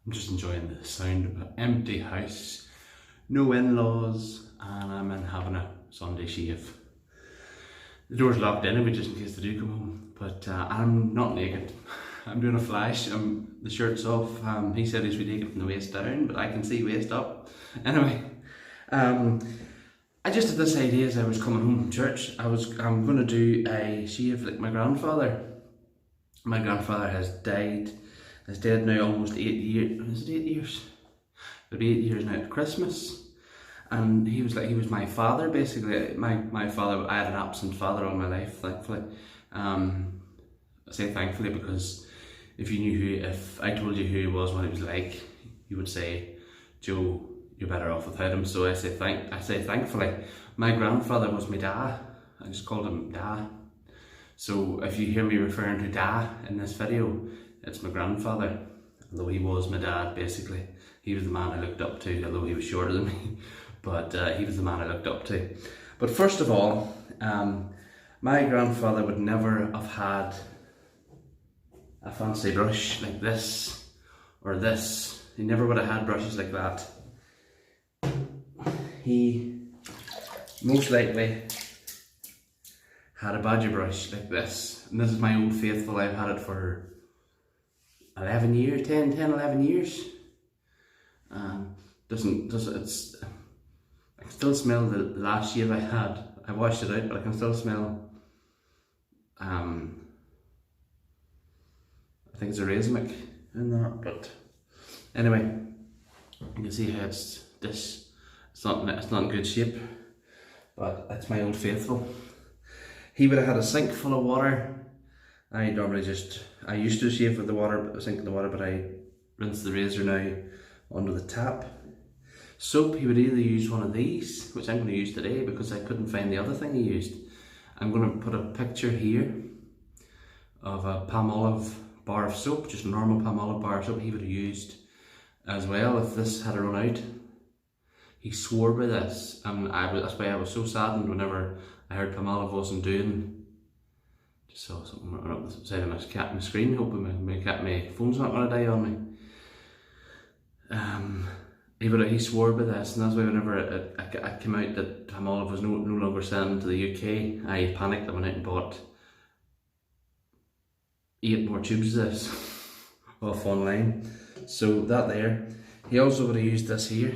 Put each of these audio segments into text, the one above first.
I'm just enjoying the sound of an empty house, no in-laws, and I'm in having a Sunday shave. The door's locked anyway, just in case they do come home, but I'm not naked. I'm doing a flash, the shirt's off. He said he's naked from the waist down, but I can see waist up. Anyway, I just had this idea as I was coming home from church. I'm going to do a shave like my grandfather. My grandfather has died. He's dead now almost 8 years. Is it 8 years? It'll be 8 years now at Christmas. And he was my father basically. My father, I had an absent father all my life, thankfully. I say thankfully because if I told you who he was, what he was like, you would say, Joe, you're better off without him. So I say thankfully. My grandfather was my dad. I just called him Dad. So if you hear me referring to Dad in this video, it's my grandfather. Although he was my dad basically. He was the man I looked up to, although he was shorter than me. But he was the man I looked up to. But first of all, my grandfather would never have had a fancy brush like this or this. He never would have had brushes like that. He most likely had a badger brush like this. And this is my Old Faithful. I've had it for 11 years, 11 years. I can still smell the last shave I had. I washed it out, but I can still smell, I think it's a racemic in that, but anyway, you can see how it's not in good shape, but it's my Old Faithful. He would have had a sink full of water. I used to shave with the sink of the water, but I rinse the razor now under the tap. Soap, he would either use one of these, which I'm going to use today because I couldn't find the other thing he used. I'm going to put a picture here of a Palmolive bar of soap, just a normal Palmolive bar of soap he would have used as well if this had run out. He swore by this, and that's why I was so saddened whenever I heard Palmolive wasn't doing. Just saw something run up the side of my screen, hoping my phone's not going to die on me. He swore by this, and that's why whenever it came out that Palmolive was no longer selling to the UK, I panicked. I went out and bought 8 more tubes of this off online. So that there. He also would have used this here,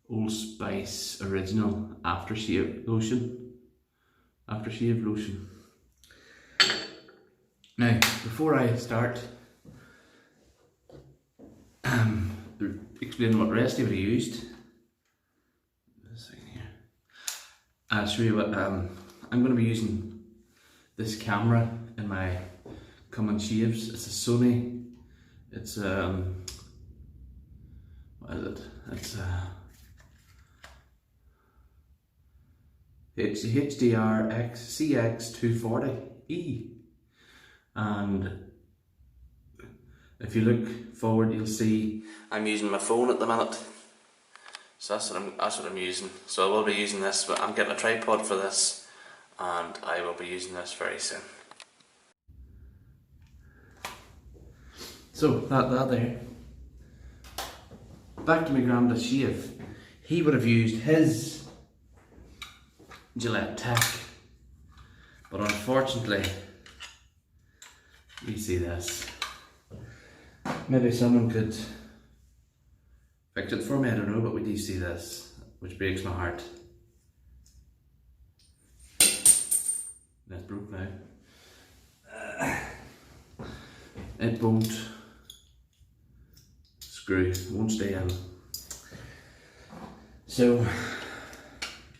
Old Spice Original Aftershave Lotion. Aftershave Lotion. Now, before I start explaining what rest he would have used, this thing here, I'll show you what I'm going to be using. This camera in my coming shaves. It's a Sony. It's what is it? It's the HDR CX240E, and if you look forward, you'll see I'm using my phone at the minute. So that's what I'm using. So I will be using this, but I'm getting a tripod for this, and I will be using this very soon. So that there. Back to my granddad's shave. He would have used his Gillette Tech, but unfortunately, you see this. Maybe someone could fix it for me, I don't know, but we do see this, which breaks my heart. That's broke now. It won't screw, it won't stay in. So,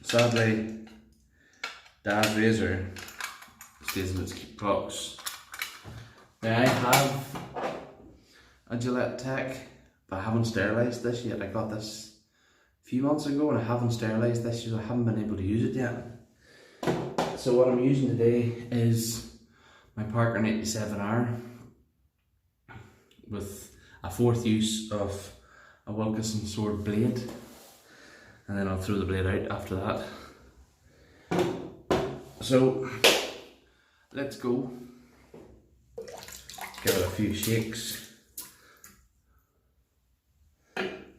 sadly, Dad's razor stays in its box. Now I have a Gillette Tech, but I haven't sterilised this yet. I got this a few months ago and I haven't sterilised this, so I haven't been able to use it yet. So what I'm using today is my Parker 97R with a 4th use of a Wilkinson sword blade, and then I'll throw the blade out after that. So let's go. Give it a few shakes.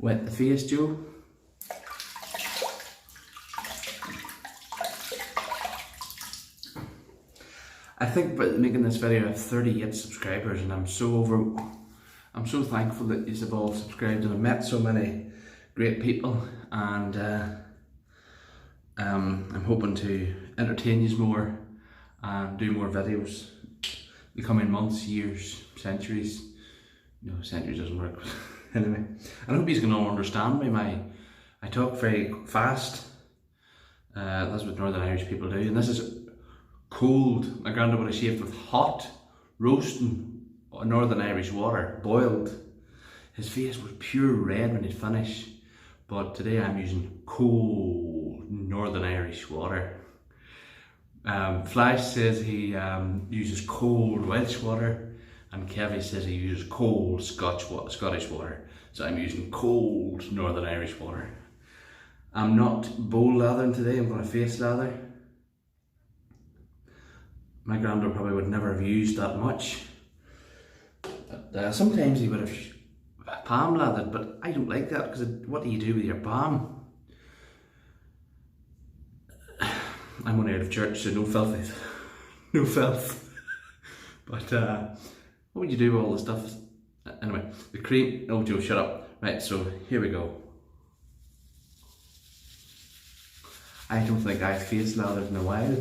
Wet the face, Joe. I think by making this video I have 38 subscribers, and I'm so thankful that you've all subscribed, and I've met so many great people, and I'm hoping to entertain you more and do more videos in the coming months, years, centuries. No, centuries doesn't work. Anyway, I hope you're going to understand me. I talk very fast. That's what Northern Irish people do, and this is cold. My granddad would have shaved with hot, roasting Northern Irish water, boiled. His face was pure red when he'd finished, but today I'm using cold Northern Irish water. Flash says he uses cold Welsh water, and Kevin says he uses cold Scottish water. So I'm using cold Northern Irish water. I'm not bowl lathering today, I'm going to face lather. My granddad probably would never have used that much. But, sometimes he would have palm lathered, but I don't like that, because what do you do with your palm? I'm only out of church, so no filth. No filth. But what would you do with all the stuff? Anyway, the cream. Oh, Joe, shut up. Right, so here we go. I don't think I've face lathered in a while.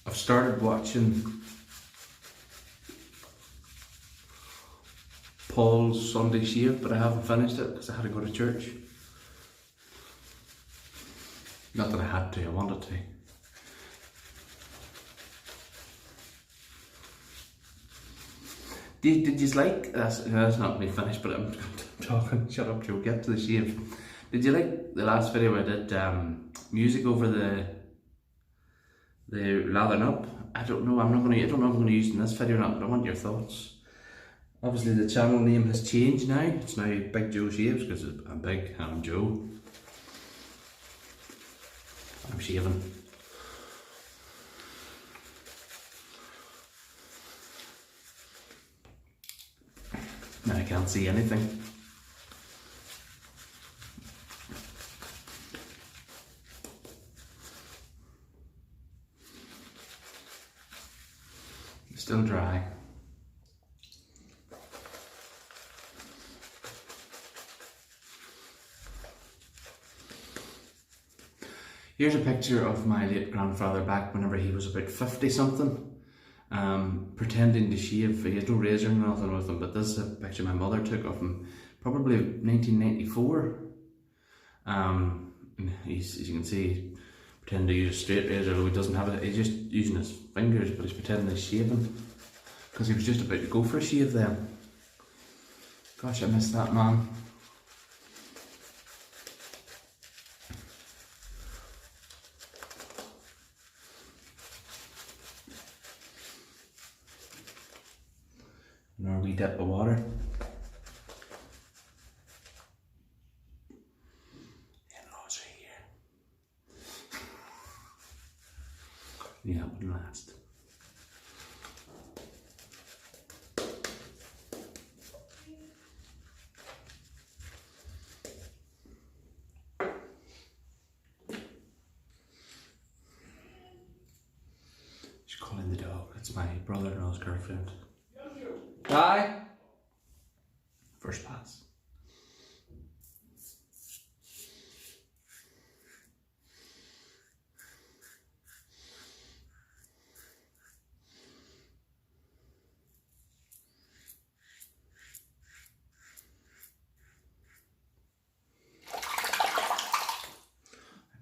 I've started watching Paul's Sunday Shave, but I haven't finished it because I had to go to church. Not that I had to, I wanted to. Did you like, that's not me finished, but I'm talking, shut up Joe, get to the shave. Did you like the last video I did music over the lathering up? I don't know if I'm going to use it in this video or not, but I want your thoughts. Obviously the channel name has changed now. It's now Big Joe Shaves, because I'm big and I'm Joe. I'm shaving. Now I can't see anything. It's still dry. Here's a picture of my late grandfather back whenever he was about 50 something, pretending to shave. He has no razor or nothing with him, but this is a picture my mother took of him, probably 1994. He's, as you can see, pretending to use a straight razor, although he doesn't have it. He's just using his fingers, but he's pretending he's shaving, because he was just about to go for a shave then. Gosh, I miss that man. Another wee dip of water. In-laws right here. Yeah, it wouldn't last. She's calling the dog. That's my brother-in-law's girlfriend. Hi. First pass. I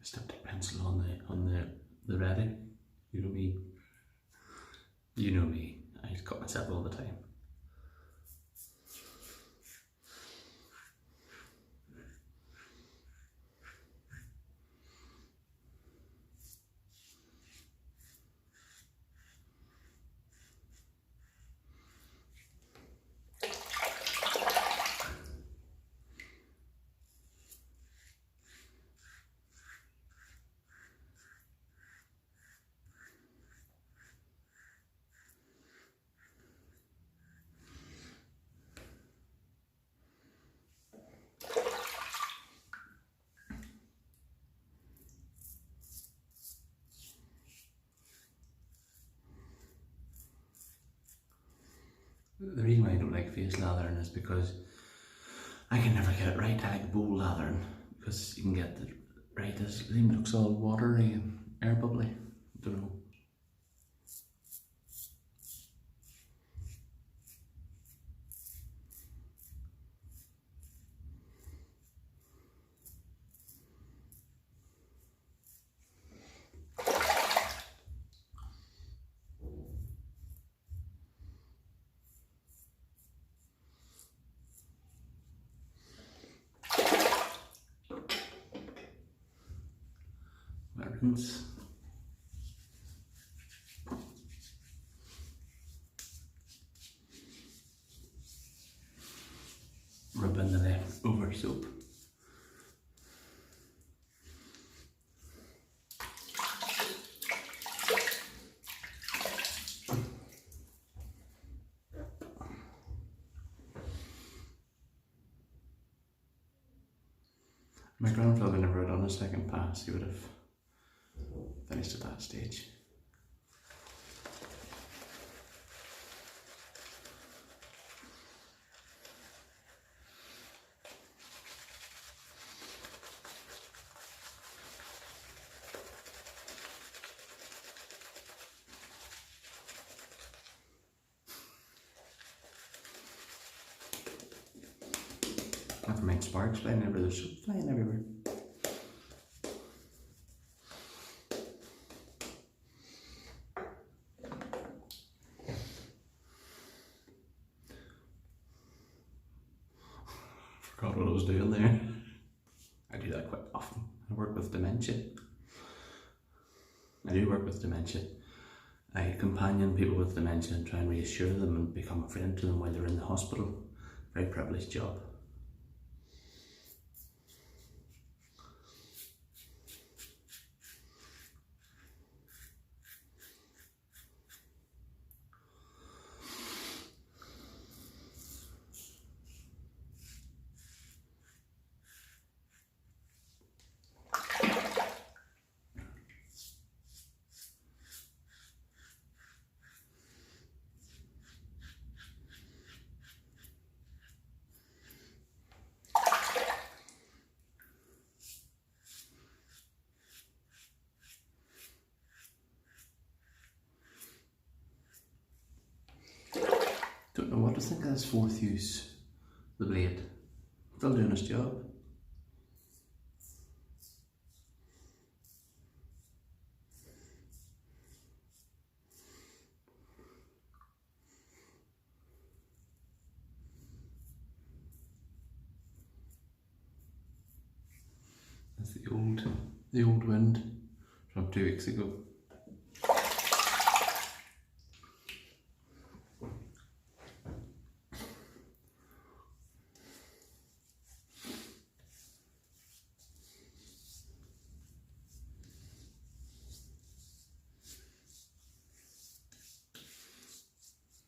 stuck the pencil on the ready. You know me. You know me. I cut myself all the time. The reason why I don't like face lathering is because I can never get it right. I like bowl lathering because you can get it right. It looks all watery and air bubbly. I don't know. Rinse. Rub in the leftover soap. My grandfather never had done a second pass. He would have finished at that stage. Never mind sparks flying everywhere, there's soap flying everywhere. Forgot what I was doing there. I do that quite often. I work with dementia. I do work with dementia. I companion people with dementia and try and reassure them and become a friend to them while they're in the hospital. Very privileged job. Don't know what to think of this fourth use, the blade. Still doing its job. That's the old wind from 2 weeks ago.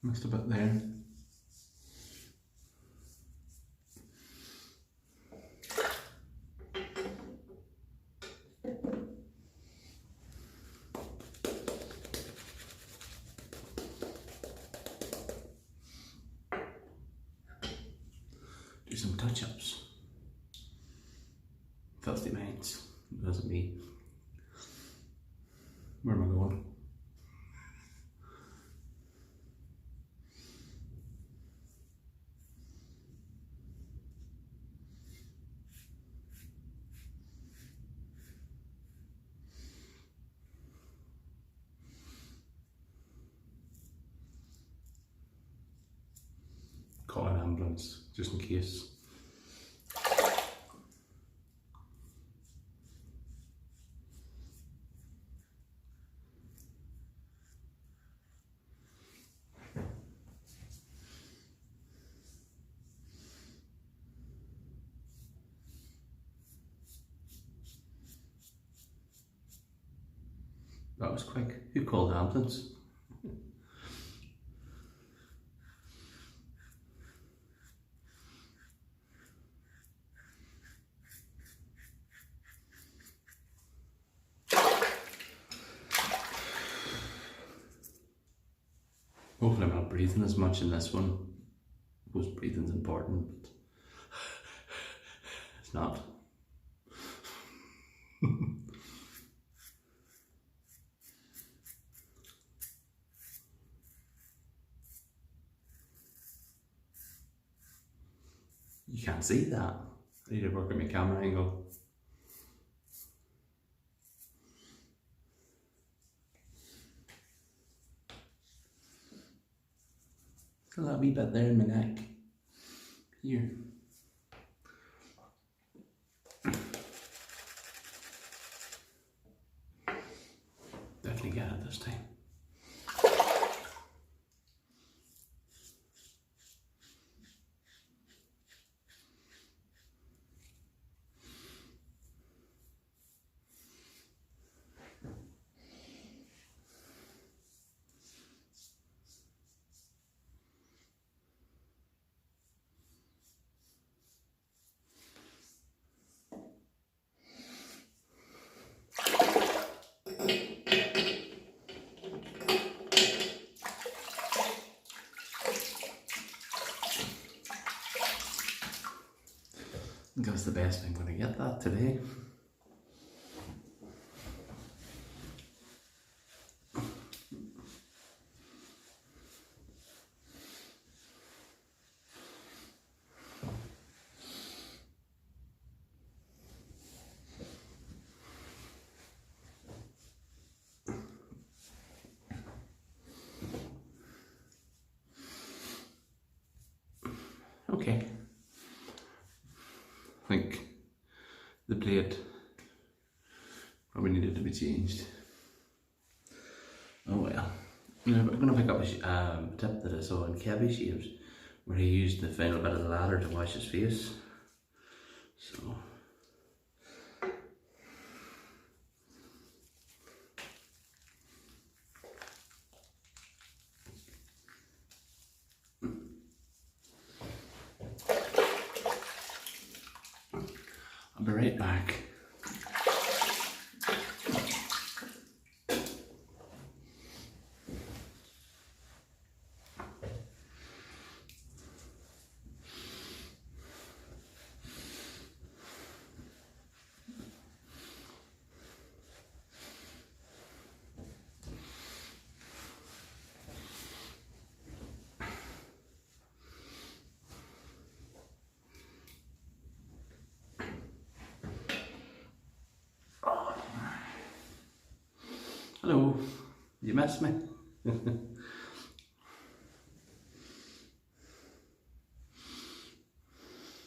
Mixed a bit there. Do some touch-ups. Filthy minds. It wasn't me. Where am I going? Call an ambulance, just in case. That was quick. Who called the ambulance? Hopefully I'm not breathing as much in this one. Because breathing's important, but it's not. You can't see that. I need to work at my camera angle. A little wee bit there in my neck. Here. Definitely get it this time. I think that's the best I'm going to get that today. Okay. I think the blade probably needed to be changed. Oh well. I'm going to pick up a tip that I saw in Kevin Shaves where he used the final bit of the ladder to wash his face. So I'll be right back. Hello, you missed me?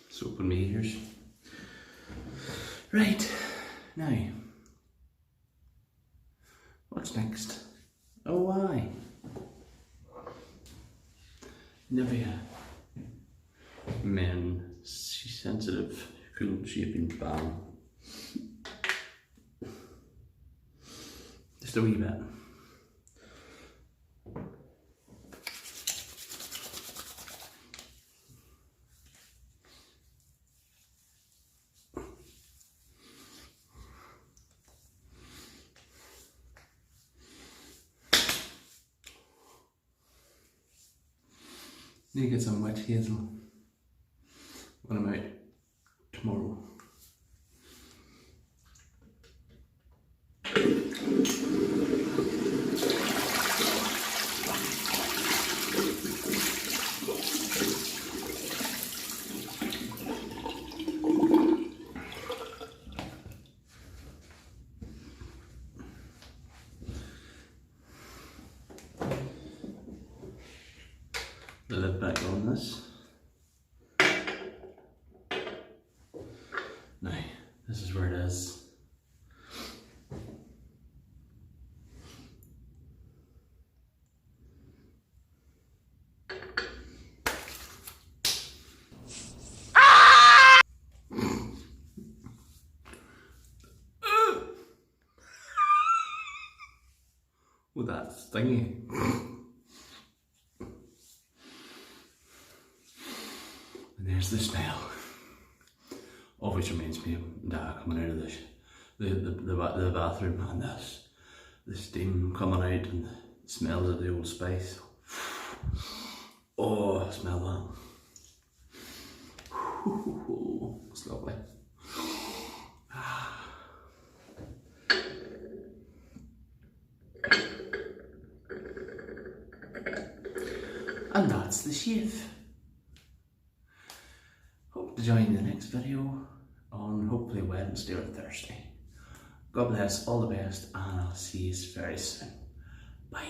Soap in my ears. Right, now, what's next? Oh, why? Nivea Men Sensitive Cool Shaping Balm. Just a wee bit. Need to get some wet hazel when I'm out tomorrow. The lid back on this. Now, this is where it is. Oh, that's stingy. And there's the smell. Of which reminds me of Dad coming out of the bathroom and the steam coming out and the smells of the old Spice. Oh, smell that. It's lovely. And that's the shave. Hope to join you in the next video on hopefully Wednesday or Thursday. God bless, all the best, and I'll see you very soon. Bye.